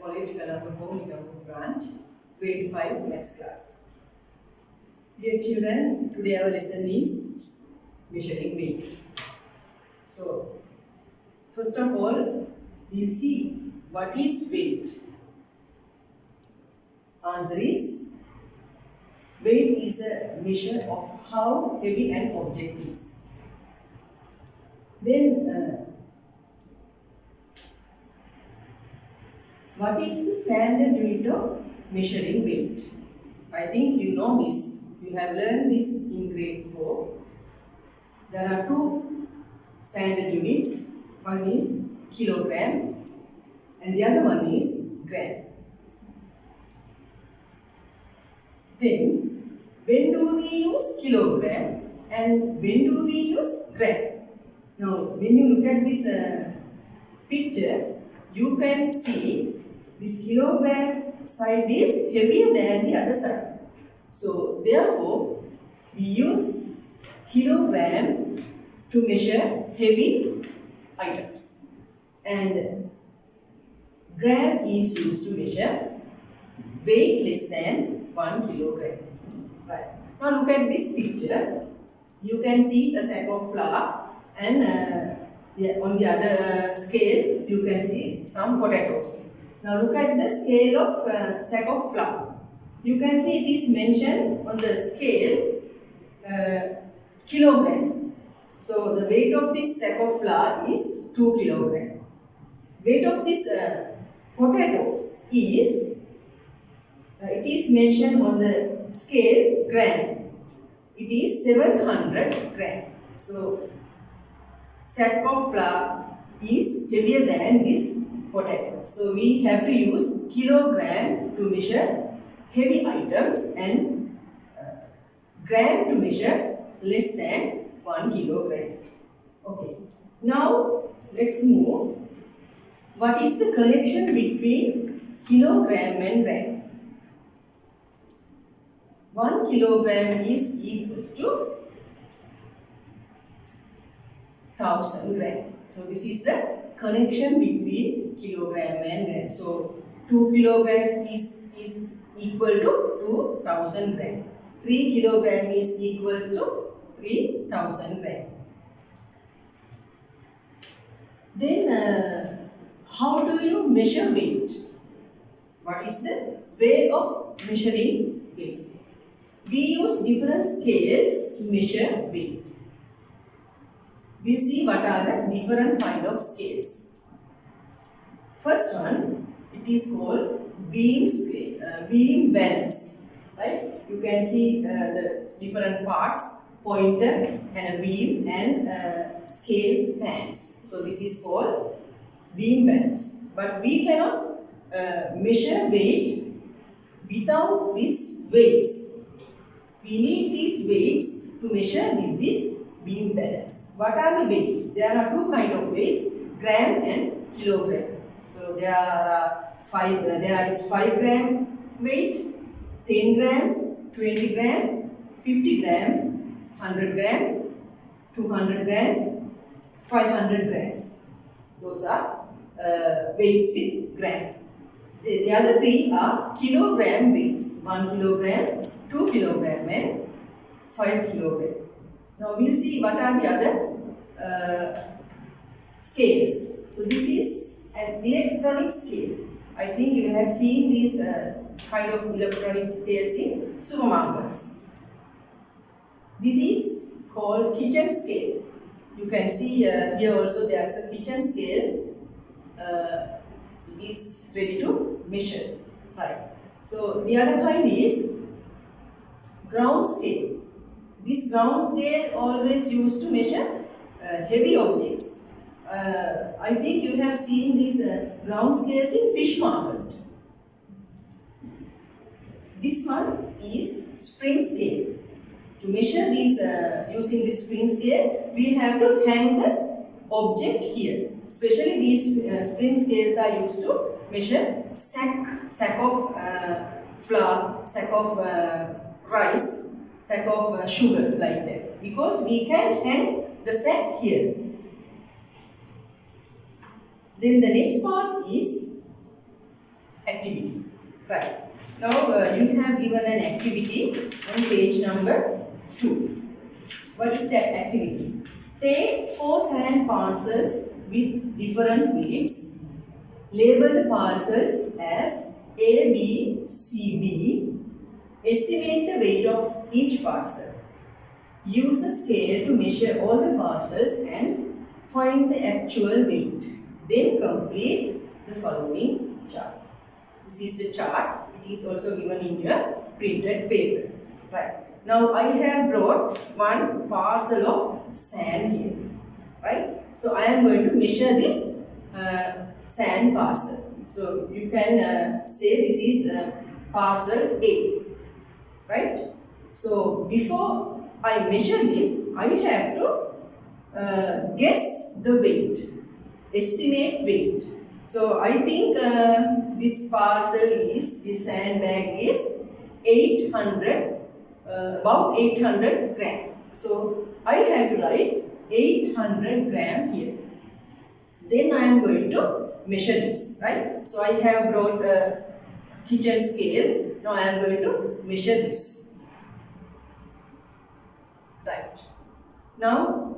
College Kalapur branch, grade 5 maths class. Dear children, today our lesson is measuring weight. So, first of all, we'll see what is weight. Answer is, weight is a measure of how heavy an object is. Then, what is the standard unit of measuring weight? I think you know this. You have learned this in grade 4. There are two standard units. One is kilogram and the other one is gram. Then, when do we use kilogram and when do we use gram? Now, when you look at this picture, you can see this kilogram side is heavier than the other side. So, therefore, we use kilogram to measure heavy items. And gram is used to measure weight less than 1 kilogram. Right. Now, look at this picture. You can see a sack of flour and on the other scale, you can see some potatoes. Now look at the scale of sack of flour. You can see it is mentioned on the scale kilogram. So the weight of this sack of flour is 2 kilogram. Weight of this potatoes is, it is mentioned on the scale gram. It is 700 gram. So sack of flour is heavier than this potato. So we have to use kilogram to measure heavy items and gram to measure less than 1 kilogram. Okay. Now let's move. What is the connection between kilogram and gram? 1 kilogram is equals to 1000 gram. So this is the connection between kilogram and gram. So 2 kilogram is equal to 2000 gram. 3 kilogram is equal to 3000 gram. Then how do you measure weight? What is the way of measuring weight? We use different scales to measure weight. We'll see what are the different kind of scales. First one, it is called beam scale, beam balance. Right? You can see the different parts, pointer and a beam and scale pans. So this is called beam balance. But we cannot measure weight without these weights. We need these weights to measure with this beam balance. What are the weights? There are two kind of weights, gram and kilogram. So there is 5 gram weight, 10 gram, 20 gram, 50 gram, 100 gram, 200 gram, 500 grams. Those are weights with grams. The other three are kilogram weights, 1 kilogram, 2 kilogram and 5 kilogram. Now we'll see what are the other scales. So this is an electronic scale. I think you have seen these kind of electronic scales in supermarkets. This is called kitchen scale. You can see here also there is a kitchen scale. It is ready to measure. Right. So the other kind is ground scale. This ground scale always used to measure heavy objects. I think you have seen these ground scales in fish market. This one is spring scale. To measure these using this spring scale, we have to hang the object here. Especially these spring scales are used to measure sack of flour, sack of rice, sack of sugar, like that. Because we can hang the sack here. Then the next part is activity. Right. Now you have given an activity on page number 2. What is that activity? Take 4 sand parcels with different weights. Label the parcels as A, B, C, D. Estimate the weight of each parcel. Use a scale to measure all the parcels and find the actual weight. Then complete the following chart. This is the chart. It is also given in your printed paper. Right. Now I have brought one parcel of sand here. Right. So I am going to measure this sand parcel. So you can say this is parcel A. Right. So before I measure this, I have to guess the weight, estimate weight. So I think this parcel is, this sandbag is 800, about 800 grams. So I have to write 800 gram here. Then I am going to measure this, right? So I have brought a kitchen scale. Now I am going to measure this. Right. Now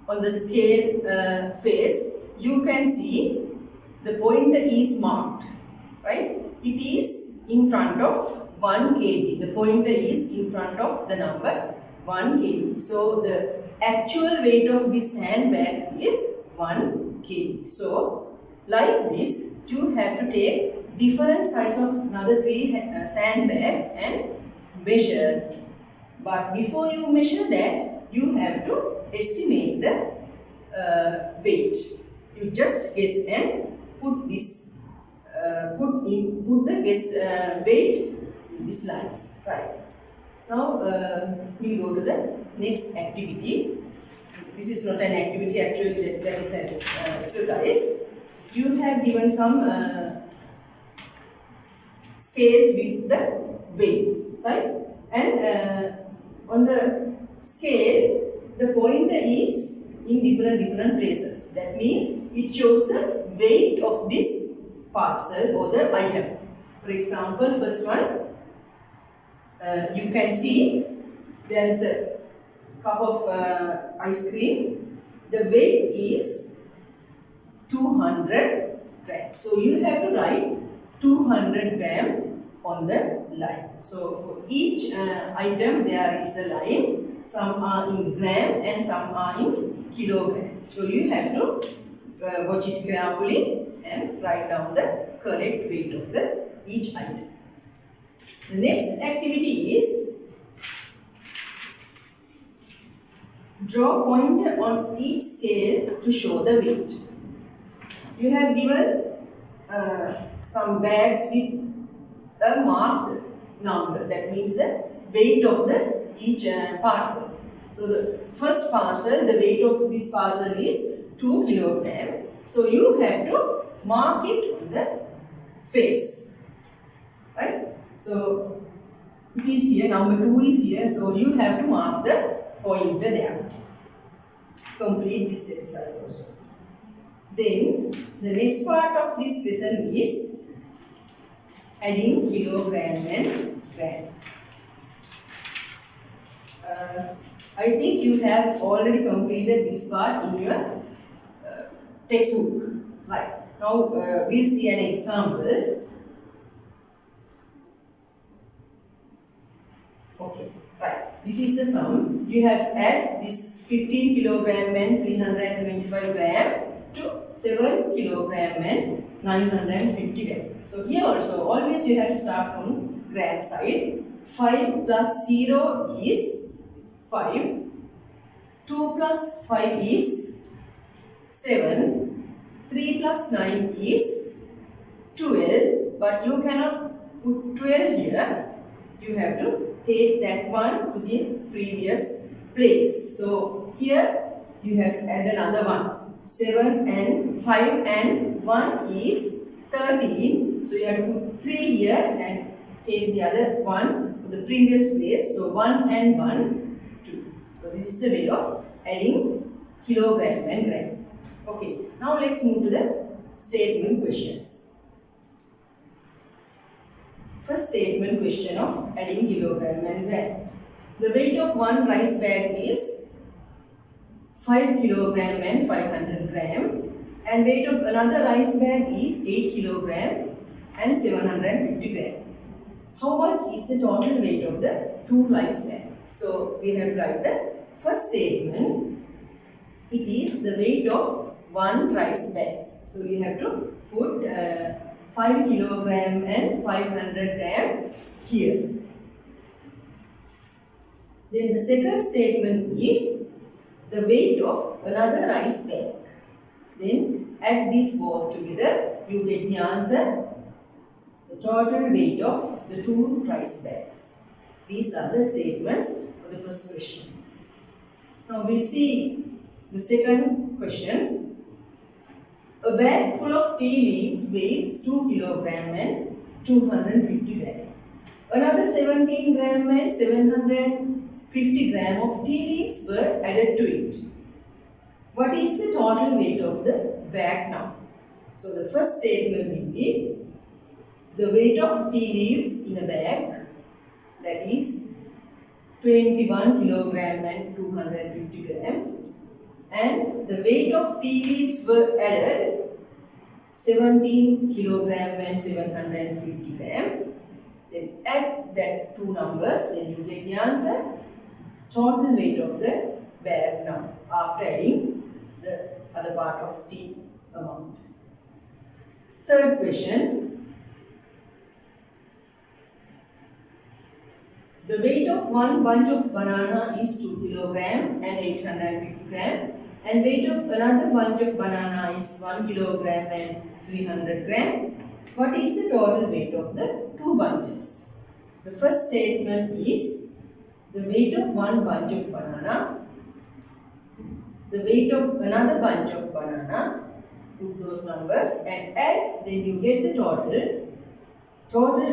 on the scale face, you can see the pointer is marked, right? It is in front of 1 kg. The pointer is in front of the number 1 kg. So the actual weight of this sandbag is 1 kg. So like this, you have to take different size of another 3 sandbags and measure. But before you measure that, you have to estimate the weight. You just guess and put this, put the guessed weight in these lines. Right. Now we go to the next activity. This is not an activity, actually that is an exercise. You have given some scales with the weights, right? And on the scale, the pointer is in different places. That means it shows the weight of this parcel or the item. For example, first one, you can see there is a cup of ice cream. The weight is 200 grams. So you have to write 200 gram on the line. So for each item there is a line. Some are in gram and some are in kilogram. So you have to watch it carefully and write down the correct weight of each item. The next activity is draw pointer on each scale to show the weight. You have given some bags with a marked number. That means the weight of each parcel. So the first parcel, the weight of this parcel is 2 kilogram. So you have to mark it on the face, right? So it is here, number 2 is here. So you have to mark the pointer there. Complete this exercise also. Then the next part of this lesson is adding kilogram and gram. I think you have already completed this part in your textbook. Right. Now we'll see an example. Okay. Right. This is the sum. You have to add this 15 kilogram and 325 gram to 7 kilogram and 950 gram. So here also always you have to start from gram side. 5 plus 0 is 5, 2 plus 5 is 7, 3 plus 9 is 12, but you cannot put 12 here. You have to take that one to the previous place. So here you have to add another one. 7 and 5 and 1 is 13. So you have to put 3 here and take the other one to the previous place. So 1 and 1. So this is the way of adding kilogram and gram. Okay, now let's move to the statement questions. First statement question of adding kilogram and gram. The weight of one rice bag is 5 kilogram and 500 gram, and weight of another rice bag is 8 kilogram and 750 gram. How much is the total weight of the two rice bags? So we have to write the first statement. It is the weight of one rice bag. So we have to put 5 kilogram and 500 gram here. Then the second statement is the weight of another rice bag. Then add this both together, you get the answer, the total weight of the two rice bags. These are the statements for the first question. Now we'll see the second question. A bag full of tea leaves weighs 2 kilogram and 250 gram. Another 17 gram and 750 gram of tea leaves were added to it. What is the total weight of the bag now? So the first statement will be the weight of tea leaves in a bag, that is 21 kilogram and 250 gram, and the weight of tea leaves were added 17 kilogram and 750 gram. Then add that two numbers, then you get the answer, total weight of the bag now after adding the other part of tea amount. Third question. The weight of one bunch of banana is 2 kilogram and 850 gram, and weight of another bunch of banana is 1 kilogram and 300 gram. What is the total weight of the two bunches? The first statement is the weight of one bunch of banana, the weight of another bunch of banana, put those numbers and add, then you get the total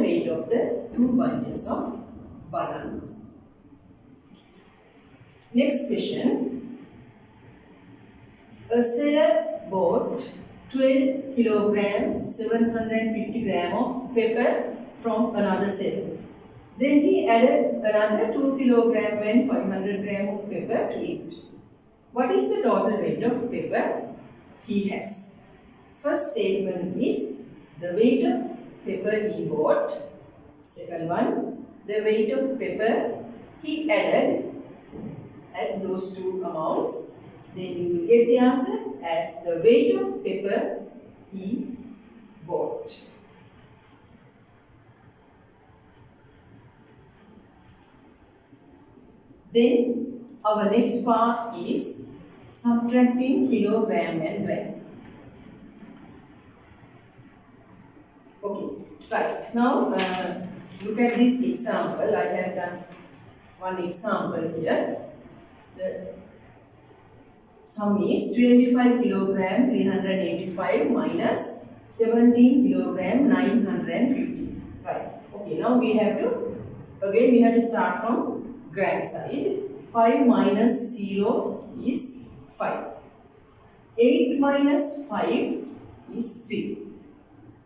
weight of the two bunches of bananas. Next question. A seller bought 12 kilogram 750 gram of pepper from another seller. Then he added another 2 kilogram and 500 gram of pepper to it. What is the total weight of pepper he has? First statement is the weight of pepper he bought. Second one, the weight of pepper he added at those two amounts. Then you will get the answer as the weight of pepper he bought. Then our next part is subtracting kilogram and gram. Okay, right. Now look at this example. I have done one example here. The sum is 25 kilogram 385 minus 17 kilogram 950. Right. Okay, now we have to start from gram side. 5 minus 0 is 5. 8 minus 5 is 3.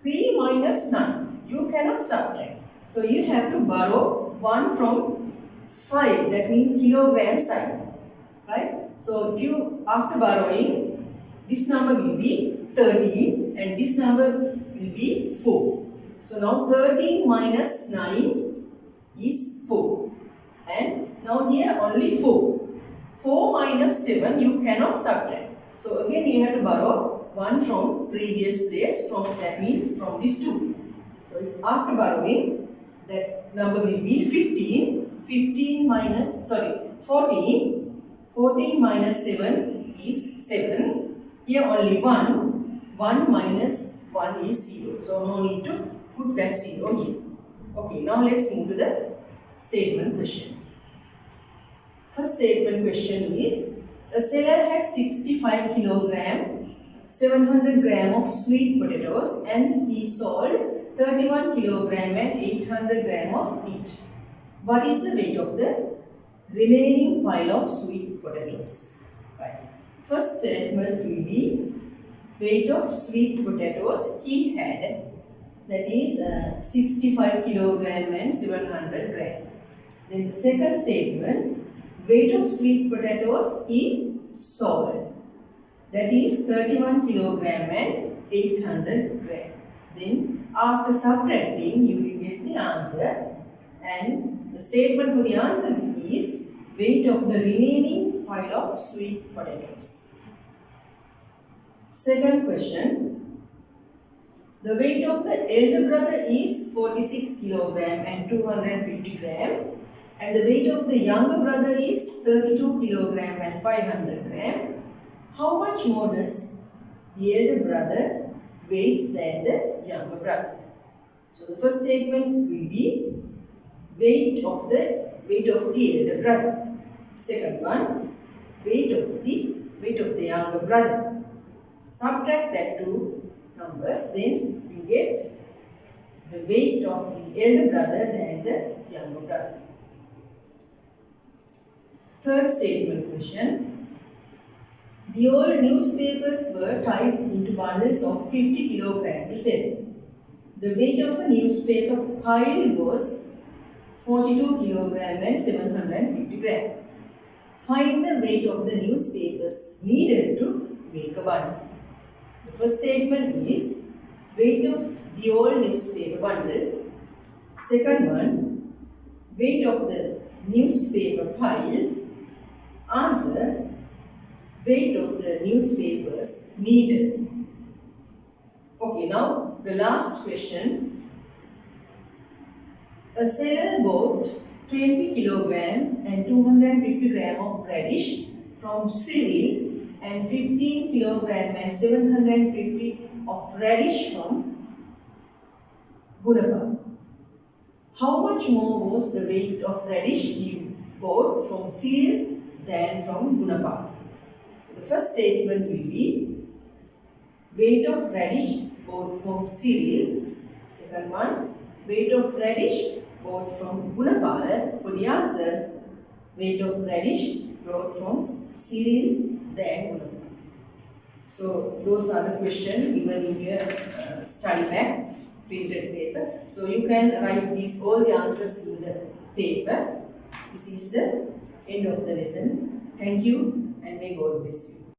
3 minus 9. You cannot subtract. So you have to borrow 1 from 5. That means kilogram side. Right? So if you, after borrowing, this number will be 13 and this number will be 4. So now 13 minus 9 is 4. And now here only 4. 4 minus 7 you cannot subtract. So again you have to borrow 1 from previous place, that means from this 2. So if after borrowing, that number will be 15. 14 minus 7 is 7. Here only 1. 1 minus 1 is 0. So no need to put that 0 here. Okay, now let's move to the statement question. First statement question is, a seller has 65 kilogram 700 gram of sweet potatoes and he sold 31 kilogram and 800 gram of each. What is the weight of the remaining pile of sweet potatoes? Right. First statement will be weight of sweet potatoes he had. that is 65 kilogram and 700 gram. Then the second statement, weight of sweet potatoes in salt, that is 31 kilogram and 800 gram. Then after subtracting, you will get the answer, and the statement for the answer is weight of the remaining pile of sweet potatoes. Second question, the weight of the elder brother is 46 kilogram and 250 gram, and the weight of the younger brother is 32 kilogram and 500 gram. How much more does the elder brother weighs than the younger brother? So the first statement will be weight of the elder brother. Second one, weight of the younger brother. Subtract that two numbers, then you get the weight of the elder brother than the younger brother. Third statement question. The old newspapers were tied into bundles of 50 kilogram to sell. The weight of a newspaper pile was 42 kilogram and 750 gram. Find the weight of the newspapers needed to make a bundle. The first statement is weight of the old newspaper bundle. Second one, weight of the newspaper pile. Answer, weight of the newspapers needed. Okay, now the last question. A seller bought 20 kilogram and 250 gram of radish from Cyril and 15 kilogram and 750 of radish from Gunapal. How much more was the weight of radish he bought from Cyril than from Gunapal? The first statement will be weight of radish bought from Cyril. Second one, weight of radish bought from Gunapala. For the answer, weight of radish brought from Cyril than Gunapala. So those are the questions given in your study pack, printed paper. So you can write all the answers in the paper. This is the end of the lesson. Thank you and may God bless you.